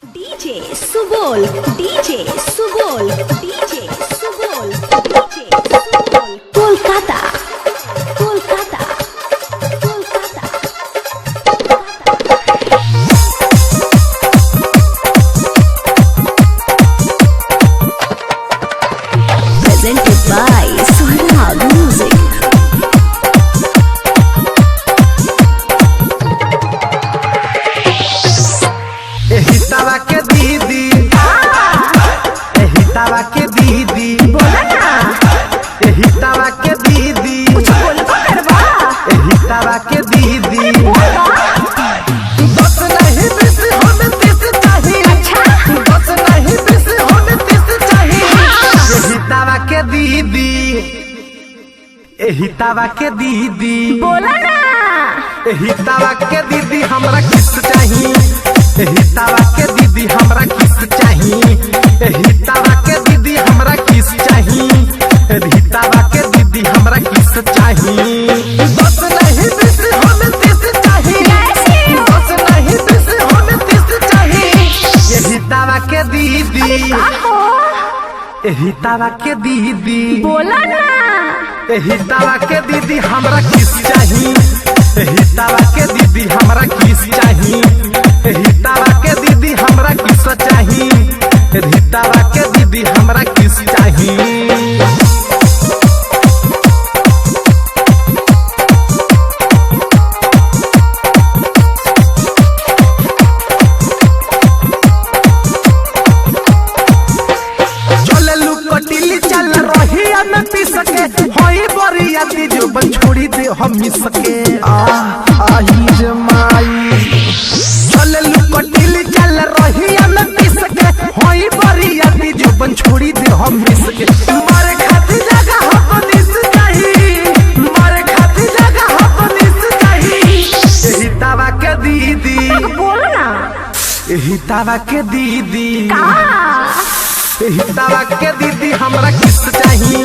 DJ Subol DJ Subol DJ Subol DJ Subol Kolkata Kolkata Kolkata presented by Sohrab Music। एहितावा के दीदी एहितावा के दीदी बोला ना एहितावा के दीदी कुछ बोलबो करबा एहितावा के दीदी बोला बस नहीं बिस होने तिस चाहिए अच्छा बस नहीं बिस होने तिस चाहिए एहितावा के दीदी एहितावा के दीदी बोला ना एहितावा के दीदी हमरा किस चाहिए एहितावा के दीदी हमरा किस चाहिए एहितावा के दीदी हमरा किस चाहिए एहितावा के दीदी हमरा किस चाहिए बस नहीं बिस होने तिस चाहिए बस नहीं बिस होने तिस चाहिए एहितावा के दीदी आहो एहितावा के दीदी बोला ना एहितावा के दीदी हमरा किस चाहिए एहितावा के दीदी हमरा किस चाहिए एहितावा के दीदी हमरा किस चाहिए एहितावा के दीदी हमरा किस चाहिए चललू कटिली चल रही में पी सके होई बरिया दी जो बन छोड़ी दे हम मिस सके आही जे माई चललू कटिली चल रही में पी सके होई बरिया दी जो बन छोड़ी दे हम मिस सके मारे खाती जगह हो निस चाहिए मारे खाती जगह हो निस चाहिए एही तावा के दीदी बोला ना एही तावा के दीदी आ एहितावा के दीदी हमरा किस चाहिए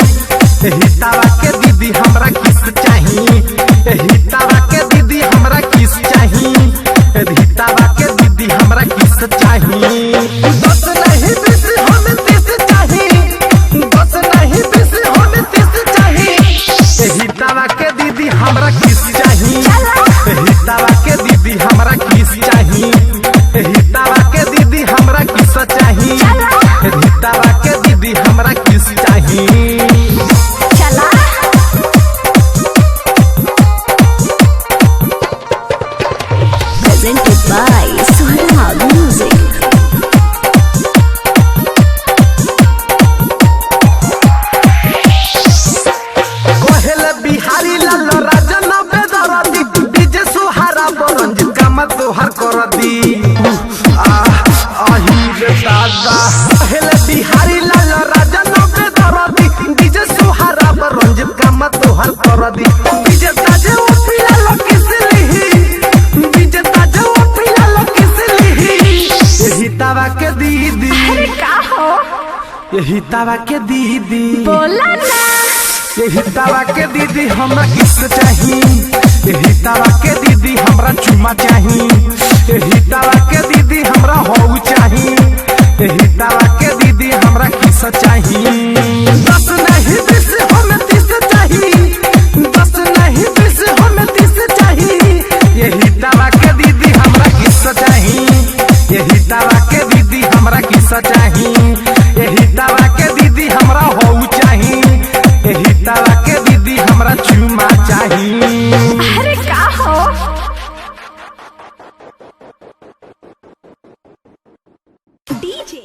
एहितावा के दीदी हमरा किस चाहिए एहितावा के दीदी हमरा किस चाहिए एहितावा के दीदी हमरा किस चाहिए बस नहीं बिस होने तिस चाहिए बस नहीं बिस होने तिस चाहिए एहितावा के दीदी हमरा किस चाहिए एहितावा के दीदी हमरा किस चाहिए एहितावा के दीदी हमरा किस चाहिए एहितावा के दीदी हमरा किस चाहिए चला presented by Sohrab Music। कोहेल Bihari लाल राजन बेदरदी डीजे सुहारा बरंजित काम तोहर कर दी आही रे दादा कोहेल बिहारी लाल राजन बेदरदी डीजे सुहारा बरंजित काम तोहर कर दी डीजे ताजे ओ पिला किस लिही डीजे ताजे ओ पिला किस लिही एही तावा के दीदी अरे का हो एही तावा के दीदी बोला ना एहितावा के दीदी हमरा किस चाहिए एहितावा के दीदी हमरा चुमा चाहिए एहितावा के दीदी हमरा होऊ चाहिए एहितावा के दीदी हमरा किस चाहिए बस नहीं बिस होने तिस चाहिए बस नहीं बिस होने तिस चाहिए एहितावा के दीदी हमरा किस चाहिए एहितावा के दीदी हमरा किस चाहिए एहितावा के दीदी हमरा होऊ चाहिए एहितावा के दीदी हमरा चुमा चाहिए अरे का हो डीजे